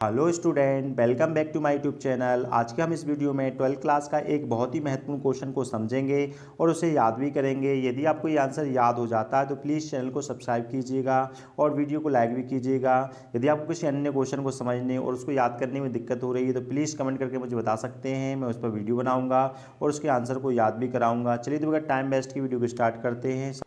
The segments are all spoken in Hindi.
Hello student, welcome back to my YouTube channel. आज के हम इस वीडियो में 12th क्लास का एक बहुत ही महत्वपूर्ण क्वेश्चन को समझेंगे और उसे याद भी करेंगे। यदि आपको ये आंसर याद हो जाता है तो प्लीज़ चैनल को सब्सक्राइब कीजिएगा और वीडियो को लाइक भी कीजिएगा। यदि आपको किसी अन्य क्वेश्चन को समझने और उसको याद करने में दिक्कत हो रही है तो प्लीज़ कमेंट करके मुझे बता सकते हैं। मैं उस पर वीडियो बनाऊँगा और उसके आंसर को याद भी कराऊँगा। चलिए तो बगैर टाइम वेस्ट की वीडियो को स्टार्ट करते हैं।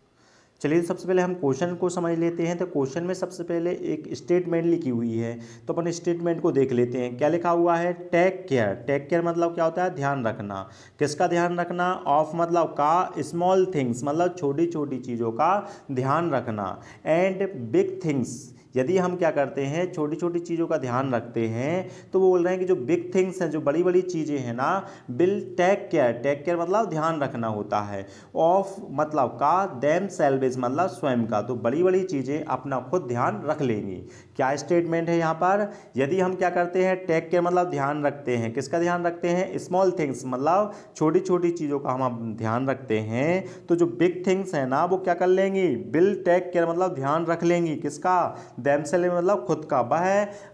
चलिए सबसे पहले हम क्वेश्चन को समझ लेते हैं। तो क्वेश्चन में सबसे पहले एक स्टेटमेंट लिखी हुई है, तो अपन स्टेटमेंट को देख लेते हैं। क्या लिखा हुआ है? Take care. टेक केयर मतलब क्या होता है? ध्यान रखना। किसका ध्यान रखना? ऑफ मतलब का, स्मॉल थिंग्स मतलब छोटी छोटी चीज़ों का ध्यान रखना, एंड बिग थिंग्स। यदि हम क्या करते हैं, छोटी छोटी चीज़ों का ध्यान रखते हैं तो वो बोल रहे हैं कि जो बिग थिंग्स हैं, जो बड़ी बड़ी चीज़ें हैं ना, will take care. Take care मतलब ध्यान रखना होता है। ऑफ मतलब का, देम सेल्वेज मतलब स्वयं का। तो बड़ी बड़ी चीज़ें अपना खुद ध्यान रख लेंगी। क्या स्टेटमेंट है यहाँ पर? यदि हम क्या करते हैं, टेक केयर मतलब ध्यान रखते हैं। किसका ध्यान रखते हैं? स्मॉल थिंग्स मतलब छोटी छोटी चीज़ों का हम ध्यान रखते हैं। तो जो बिग थिंग्स है ना वो क्या कर लेंगी? विल टेक केयर मतलब ध्यान रख लेंगी। किसका? देमसेल्फ मतलब खुद का। वह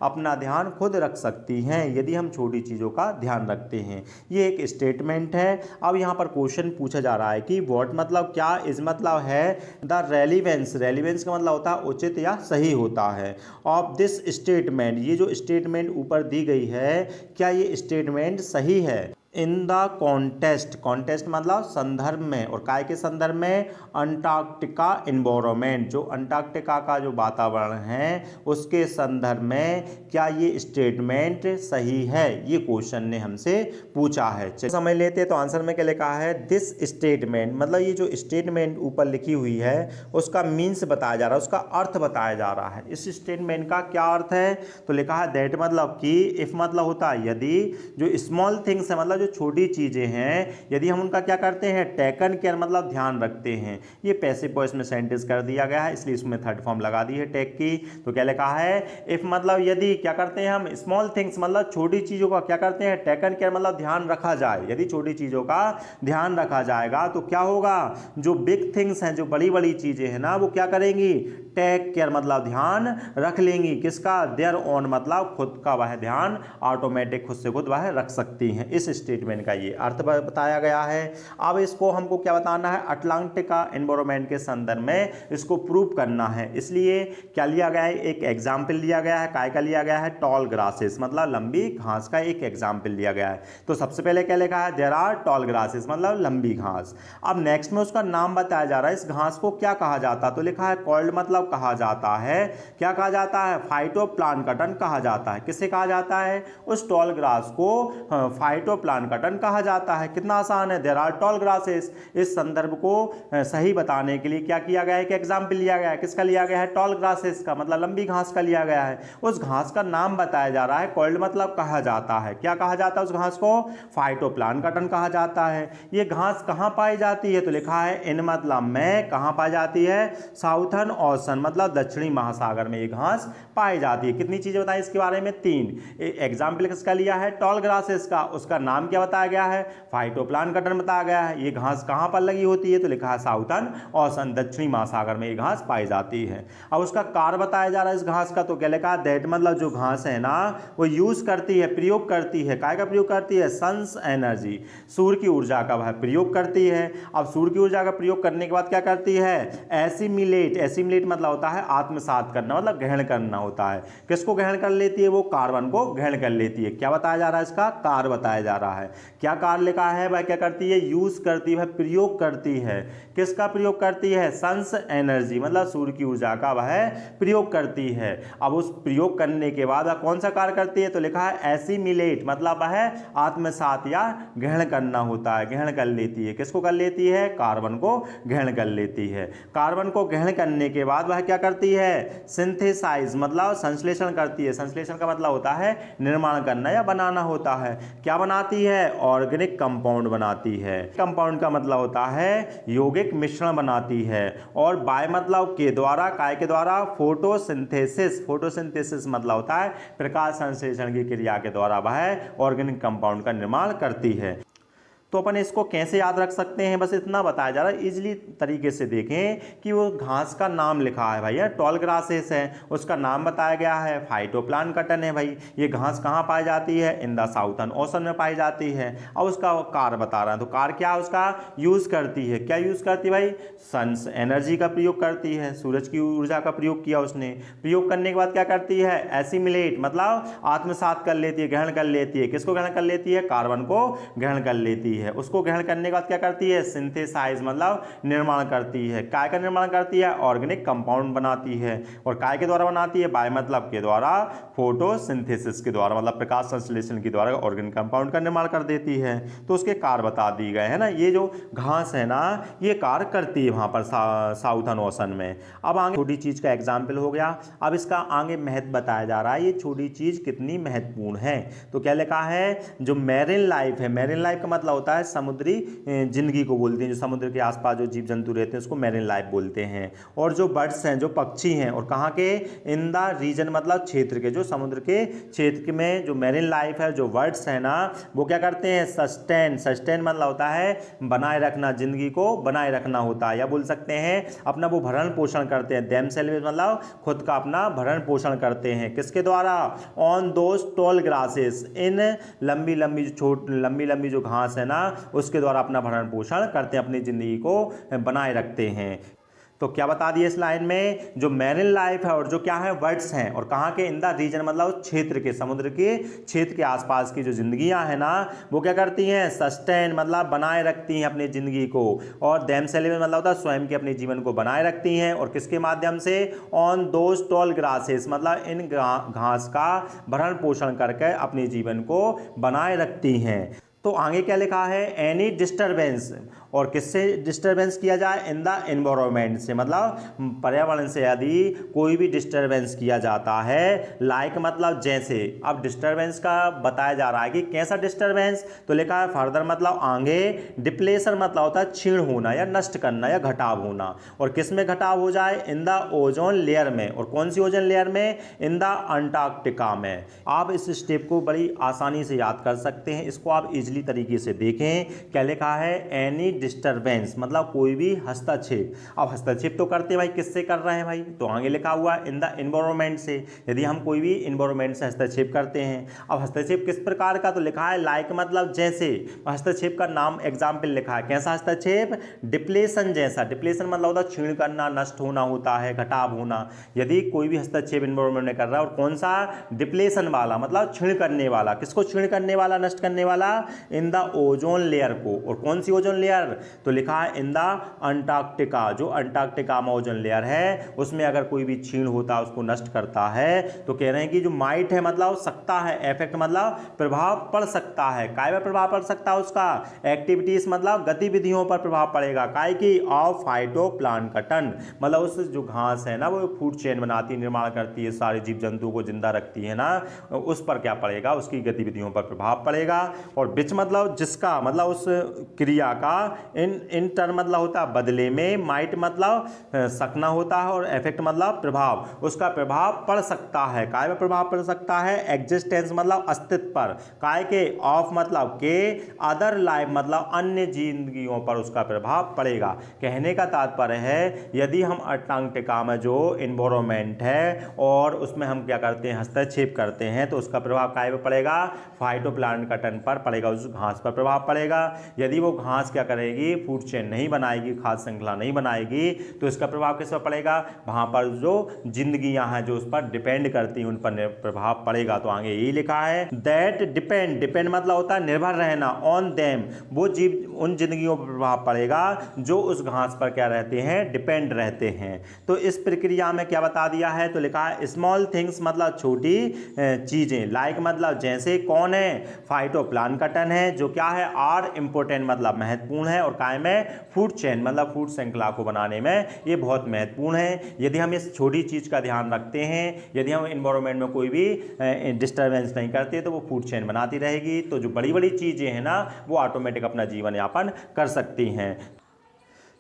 अपना ध्यान खुद रख सकती हैं यदि हम छोटी चीज़ों का ध्यान रखते हैं। ये एक स्टेटमेंट है। अब यहाँ पर क्वेश्चन पूछा जा रहा है कि व्हाट मतलब क्या, इज मतलब है द रेलिवेंस। रेलिवेंस का मतलब होता है उचित या सही होता है। ऑफ दिस स्टेटमेंट, ये जो स्टेटमेंट ऊपर दी गई है, क्या ये स्टेटमेंट सही है? In the contest. कॉन्टेस्ट मतलब संदर्भ में, और काय के संदर्भ में? Antarctica environment. जो अंटार्कटिका का जो वातावरण है उसके संदर्भ में क्या ये स्टेटमेंट सही है? ये क्वेश्चन ने हमसे पूछा है। चलिए समझ लेते हैं। तो आंसर में क्या लिखा है? दिस स्टेटमेंट मतलब ये जो स्टेटमेंट ऊपर लिखी हुई है उसका मीन्स बताया जा रहा है, उसका अर्थ बताया जा रहा है। इस स्टेटमेंट का क्या अर्थ है? तो लिखा है दैट मतलब कि, इफ मतलब होता है यदि, जो स्मॉल थिंग्स है मतलब जो छोटी चीजें हैं, यदि हम उनका क्या करते हैं, टेकन केयर मतलब ध्यान रखते हैं। ये पैसिव वॉइस में सेंटेंस कर दिया गया है, इसलिए इसमें थर्ड फॉर्म लगा दी है टेक की। तो क्या लिखा है? इफ मतलब यदि क्या करते हैं हम, स्मॉल थिंग्स मतलब छोटी चीजों का क्या करते हैं, टेकन केयर मतलब ध्यान रखा जाए। यदि छोटी चीजों का ध्यान रखा जाएगा तो क्या होगा? जो बिग थिंग्स हैं, जो बड़ी बड़ी चीजें हैं ना, वो क्या करेंगी? टेक केयर मतलब ध्यान रख लेंगी। किसका? देयर ओन मतलब खुद का। वह ध्यान ऑटोमेटिक खुद से खुद वह रख सकती हैं। इस स्टेटमेंट का ये अर्थ बताया गया है। अब इसको हमको क्या बताना है? अटलांटिका एनवायरनमेंट के संदर्भ में इसको प्रूव करना है। इसलिए क्या लिया गया है? एक एग्जाम्पल लिया गया है। काय का लिया गया है? टॉल ग्रासेस मतलब लंबी घास का एक एग्जाम्पल लिया गया है। तो सबसे पहले क्या लिखा है? देयर आर टॉल ग्रासेस मतलब लंबी घास। अब नेक्स्ट में उसका नाम बताया जा रहा है। इस घास को क्या कहा जाता है? तो लिखा है कॉल्ड मतलब कहा जाता है। क्या कहा जाता है? फाइटोप्लांकटन कहा जाता है। किसे कहा जाता है? उस टॉल ग्रास को फाइटोप्लांकटन कहा जाता है। कितना आसान है। There are tall grasses. इस संदर्भ को सही बताने के लिए क्या किया गया है? एक एग्जाम्पल लिया गया है। किसका लिया गया है? टॉल ग्रासेस का मतलब लंबी घास का लिया गया है। उस घास का नाम बताया जा रहा है। कॉल्ड मतलब कहा जाता है। क्या कहा जाता है उस घास को? फाइटोप्लांकटन कहा जाता है। ये घास कहाँ पाई जाती है? तो लिखा है इन मतलब में। कहाँ पाई जाती है? साउथर्न ओशन मतलब दक्षिणी महासागर में ये घास पाई जाती है। कितनी चीजें बताई इसके बारे में? 3। एग्जाम्पल किसका लिया है? टॉल ग्रासेस का। उसका नाम क्या बताया गया है? फाइटोप्लांकटन बताया गया है। ये घास कहाँ पर लगी होती है? तो लिखा है साउथर्न ओशन दक्षिणी महासागर में ये घास पाई जाती है। अब उसका कार्य बताया जा रहा है इस घास का। तो क्या लिखा है? दैट मतलब जो घास है ना वो यूज करती है, प्रयोग करती है। काय का प्रयोग करती है? सन्स एनर्जी, सूर्य की ऊर्जा का वह प्रयोग करती है। अब सूर्य की ऊर्जा का प्रयोग करने के बाद क्या करती है? एसिमिलेट। एसिमिलेट मतलब होता है आत्मसात करना, मतलब ग्रहण करना होता है। किसको ग्रहण कर लेती है? वो कार्बन को ग्रहण कर लेती है। क्या बताया जा रहा है? इसका कार्य बताया जा रहा है। क्या कार्य लिखा है? वह क्या करती है? यूज करती है, प्रयोग करती है। किसका प्रयोग करती है? सन्स एनर्जी मतलब सूर्य की ऊर्जा का वह प्रयोग करती है। अब उस प्रयोग करने के बाद वह कौन सा कार्य करती है? तो लिखा है एसिमिलेट मतलब वह आत्मसात या ग्रहण करना होता है, ग्रहण कर लेती है। किसको कर लेती है? कार्बन को ग्रहण कर लेती है। कार्बन को ग्रहण करने के बाद वह क्या करती है? सिंथेसाइज मतलब संश्लेषण करती है। संश्लेषण का मतलब होता है निर्माण करना या बनाना होता है। क्या बनाती है? ऑर्गेनिक कंपाउंड बनाती है। कंपाउंड का मतलब होता है यौगिक मिश्रण बनाती है। और बाय मतलब के द्वारा, काय के द्वारा? फोटोसिंथेसिस। फोटोसिंथेसिस मतलब होता है प्रकाश संश्लेषण की क्रिया के द्वारा वह ऑर्गेनिक कंपाउंड का निर्माण करती है। तो अपन इसको कैसे याद रख सकते हैं, बस इतना बताया जा रहा है, इजीली तरीके से देखें कि वो घास का नाम लिखा है भैया, टॉल ग्रासेस है, उसका नाम बताया गया है फाइटोप्लांकटन है भाई। ये घास कहाँ पाई जाती है, इन द साउथर्न ओशन में पाई जाती है। अब उसका कार्य बता रहा है, तो कार्य क्या है उसका, यूज करती है, क्या यूज करती है भाई, सन्स एनर्जी का प्रयोग करती है, सूरज की ऊर्जा का प्रयोग किया उसने। प्रयोग करने के बाद क्या करती है, एसिमिलेट मतलब आत्मसात कर लेती है, ग्रहण कर लेती है। किसको ग्रहण कर लेती है, कार्बन को ग्रहण कर लेती है। उसको ग्रहण करने के बाद क्या करती है, सिंथेसाइज मतलब निर्माण करती है। काय का निर्माण करती है, ऑर्गेनिक कंपाउंड बनाती है। और काय के द्वारा बनाती है, बाय मतलब के द्वारा, फोटोसिंथेसिस के द्वारा मतलब प्रकाश संश्लेषण के द्वारा ऑर्गेनिक कंपाउंड का निर्माण कर देती है। तो उसके कार्य बता दिए गए हैं ना। ये जो घास है ना, ये कार्य करती है वहां पर साउथर्न ओशन में। अब आगे छोटी चीज का एग्जाम्पल हो गया। अब इसका आगे महत्व बताया जा रहा है, ये छोटी चीज कितनी महत्वपूर्ण है। तो क्या लिखा है, जो मैरिन लाइफ है, मैरिन लाइफ का मतलब होता है समुद्री जिंदगी को बोलते हैं, जो समुद्र के आसपास जो जीव जंतु रहते हैं उसको मैरिन लाइफ बोलते हैं। और जो बर्ड्स हैं, जो पक्षी हैं, और कहाँ के, इन द रीजन मतलब क्षेत्र के, जो समुद्र के क्षेत्र में जो मैरिन लाइफ है, जो बर्ड्स है ना, वो क्या करते हैं, सस्टेन, सस्टेन मतलब होता है बनाए रखना, जिंदगी को बनाए रखना होता है, या बोल सकते हैं अपना वो भरण पोषण करते हैं। देमसेल्व्स मतलब खुद का अपना भरण पोषण करते हैं, किसके द्वारा, ऑन दोज टॉल ग्रासेस, इन लंबी लंबी जो घास है ना, उसके द्वारा अपना भरण पोषण करते हैं, अपनी जिंदगी को बनाए रखते हैं। तो क्या बता दिए इस लाइन में, जो मैरिन लाइफ है और जो क्या है, वर्ड्स हैं, और कहाँ के, इन द रीजन मतलब क्षेत्र के, समुद्र के क्षेत्र के आसपास की जो जिंदगियां हैं ना, वो क्या करती हैं, सस्टेन मतलब बनाए रखती हैं अपनी जिंदगी को। और देमसेल्व्स मतलब होता है स्वयं के अपने जीवन को बनाए रखती हैं। और किसके माध्यम से, ऑन दोज टॉल ग्रासेस मतलब इन घास का भरण पोषण करके अपने जीवन को बनाए रखती हैं। तो आगे क्या लिखा है, एनी डिस्टरबेंस, और किससे डिस्टरबेंस किया जाए, इन द एनवायरमेंट से मतलब पर्यावरण से यदि कोई भी डिस्टरबेंस किया जाता है, लाइक मतलब जैसे। अब डिस्टरबेंस का बताया जा रहा है कि कैसा डिस्टरबेंस, तो लिखा है फर्दर मतलब आगे, डिप्लेशन मतलब होता है छीण होना या नष्ट करना या घटाव होना। और किस में घटाव हो जाए, इन द ओजोन लेयर में। और कौन सी ओजोन लेयर में, इन द अंटार्कटिका में। आप इस स्टेप को बड़ी आसानी से याद कर सकते हैं, इसको आप इजीली तरीके से देखें। क्या लिखा है, एनी डिस्टरबेंस मतलब कोई भी हस्तक्षेप। अब हस्तक्षेप तो करते भाई किससे कर रहे हैं भाई, तो आगे लिखा हुआ इन द एनवायरमेंट से। यदि हम कोई भी एनवायरमेंट से हस्तक्षेप करते हैं, अब हस्तक्षेप किस प्रकार का, तो लिखा है लाइक मतलब जैसे। हस्तक्षेप का नाम एग्जाम्पल लिखा है, कैसा हस्तक्षेप, डिप्लेशन जैसा। डिप्लेशन मतलब होता है छीण करना, नष्ट होना होता है, घटाव होना। यदि कोई भी हस्तक्षेप एनवायरमेंट में कर रहा है, और कौन सा, डिप्लेशन वाला मतलब छीण करने वाला। किसको छीण करने वाला, नष्ट करने वाला, इन द ओजोन लेयर को। और कौन सी ओजोन लेयर, तो लिखा है इन द अंटार्कटिका। जो अंटार्कटिका में ओजोन लेयर है, उसमें अगर कोई भी छीण होता है, उसको नष्ट करता है, तो कह रहे हैं कि जो माइट है मतलब सकता है, इफेक्ट मतलब प्रभाव पड़ सकता है। काय में प्रभाव पड़ सकता है उसका, एक्टिविटीज मतलब गतिविधियों पर प्रभाव पड़ेगा। काय की, ऑफ फाइटोप्लांकटन मतलब उस जो घास है ना, वो फूड चेन बनाती है, निर्माण करती है, सारे जीव जंतुओं को जिंदा रखती है ना, उस पर क्या पड़ेगा, उसकी गतिविधियों पर प्रभाव पड़ेगा। और बिच मतलब जिसका, मतलब उस क्रिया का, इन टर्म मतलब होता है बदले में, माइट मतलब सकना होता है, और इफेक्ट मतलब प्रभाव, उसका प्रभाव पड़ सकता है। काय में प्रभाव पड़ सकता है, एग्जिस्टेंस मतलब अस्तित्व पर। काय के, ऑफ मतलब के, अदर लाइफ मतलब अन्य जिंदगियों पर उसका प्रभाव पड़ेगा। कहने का तात्पर्य है, यदि हम अंटार्कटिका में जो एनवायरमेंट है और उसमें हम क्या करते हैं, हस्तक्षेप करते हैं, तो उसका प्रभाव काय पर पड़ेगा, फाइटोप्लांकटन पर पड़ेगा, उस घास पर प्रभाव पड़ेगा। यदि वो घास क्या करेगी, फूड चेन नहीं बनाएगी, खाद्य श्रृंखला नहीं बनाएगी, तो इसका प्रभाव किस पर पड़ेगा, वहां पर जो जिंदगियां हैं जो उस पर डिपेंड करती हैं, उन पर प्रभाव पड़ेगा। तो आगे यही लिखा है, दैट डिपेंड, डिपेंड मतलब होता है निर्भर रहना, ऑन देम वो जीव, उन जिंदगियों पर प्रभाव पड़ेगा जो उस घास पर क्या रहते हैं, डिपेंड रहते हैं। तो इस प्रक्रिया में क्या बता दिया है, तो लिखा है स्मॉल थिंग्स मतलब छोटी चीजें, लाइक मतलब जैसे, कौन है, फाइटोप्लांकटन है, जो क्या है, आर इंपोर्टेंट मतलब महत्वपूर्ण है, और काय में, फूड चेन मतलब फूड श्रृंखला को बनाने में ये बहुत महत्वपूर्ण है। यदि हम इस छोटी चीज का ध्यान रखते हैं, यदि हम एनवायरमेंट में कोई भी डिस्टर्बेंस नहीं करते, तो वो फूड चेन बनाती रहेगी। तो जो बड़ी बड़ी चीजें हैं ना, वो ऑटोमेटिक अपना जीवन यापन कर सकती हैं।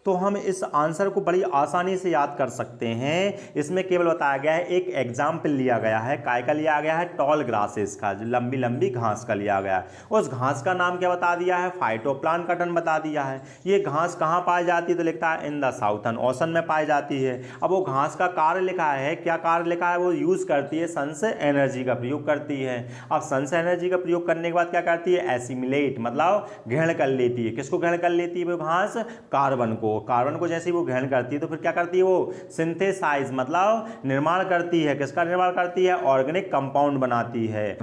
तो हम इस आंसर को बड़ी आसानी से याद कर सकते हैं। इसमें केवल बताया गया है, एक एग्जाम्पल लिया गया है, काय का लिया गया है, टॉल ग्रासेस का, जो लंबी लंबी घास का लिया गया है। उस घास का नाम क्या बता दिया है, फाइटोप्लांक्टन बता दिया है। ये घास कहाँ पाई जाती है, तो लिखता है इन द साउथर्न ओशन में पाई जाती है। अब वो घास का कार्य लिखा है, क्या कार्य लिखा है, वो यूज करती है, सन से एनर्जी का प्रयोग करती है। अब सन से एनर्जी का प्रयोग करने के बाद क्या करती है, एसिमिलेट मतलब ग्रहण कर लेती है। किसको ग्रहण कर लेती है वो घास, कार्बन को। कार्बन को जैसे ही वो ग्रहण करती है तो फिर क्या करती है, वो सिंथेसाइज मतलब निर्माण करती है। किसका निर्माण करती है, ऑर्गेनिक कंपाउंड बनाती है।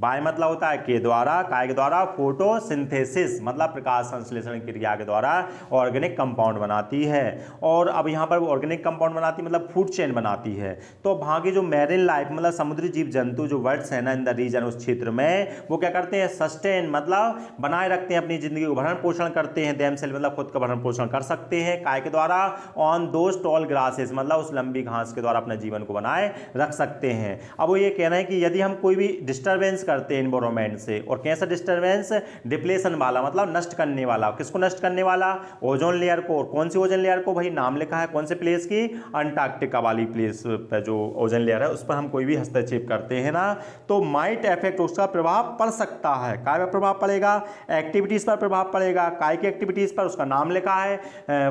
बाय मतलब होता है के द्वारा, काय के द्वारा, फोटोसिंथेसिस मतलब प्रकाश संश्लेषण क्रिया के द्वारा ऑर्गेनिक कंपाउंड बनाती है। और अब यहाँ पर वो ऑर्गेनिक कंपाउंड बनाती है मतलब फूड चेन बनाती है। तो वहाँ की जो मैरिन लाइफ मतलब समुद्री जीव जंतु जो वर्ड्स है ना इन द रीजन, उस क्षेत्र में, वो क्या करते हैं, सस्टेन मतलब बनाए रखते हैं अपनी जिंदगी को, भरण पोषण करते हैं, देमसेल्फ मतलब खुद का भरण पोषण कर सकते हैं, काय के द्वारा, ऑन दोज टॉल ग्रासेस मतलब उस लंबी घास के द्वारा अपने जीवन को बनाए रख सकते हैं। अब वो ये कहना है कि यदि हम कोई भी डिस्टर्बेंस करते हैं एनवायरमेंट से, और कैसा डिस्टर्बेंस, डिप्लेशन वाला मतलब नष्ट करने वाला। किसको नष्ट करने वाला, ओजोन लेयर को। और कौन सी ओजोन लेयर को, भाई नाम लिखा है कौन से प्लेस की, अंटार्कटिका वाली प्लेस पे जो ओजोन लेयर है उस पर हम कोई भी हस्तक्षेप करते हैं ना, तो माइट इफेक्ट, उसका प्रभाव पड़ सकता है। काय पर प्रभाव पड़ेगा, एक्टिविटीज पर प्रभाव पड़ेगा। काय की एक्टिविटीज पर, उसका नाम लिखा है,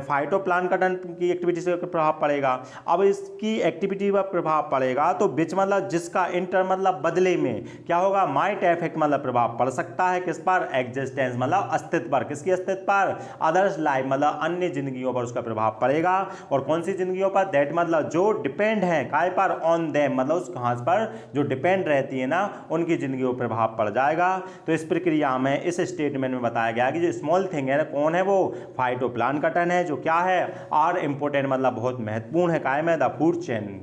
फाइटोप्लांक्टन की एक्टिविटीज पर प्रभाव पड़ेगा। अब इसकी एक्टिविटी पर प्रभाव पड़ेगा तो बिच मतलब जिसका, इंटर मतलब बदले में, क्या होगा, माइट इफेक्ट मतलब प्रभाव पड़ सकता है किस पर, एग्जिस्टेंस मतलब अस्तित्व पर। किसकी अस्तित्व पर, अदर्स लाइफ मतलब अन्य जिंदगियों पर उसका प्रभाव पड़ेगा। और कौन सी जिंदगियों पर, दैट मतलब जो डिपेंड है, काय पर, ऑन देम मतलब उस घास पर जो डिपेंड रहती है ना, उनकी जिंदगियों पर प्रभाव पड़ जाएगा। तो इस प्रक्रिया में, इस स्टेटमेंट में बताया गया कि जो स्मॉल थिंग है ना, कौन है वो, फाइटोप्लांक्टन है, जो क्या है, आर इंपोर्टेंट मतलब बहुत महत्वपूर्ण है, काय में, द फूड चेन।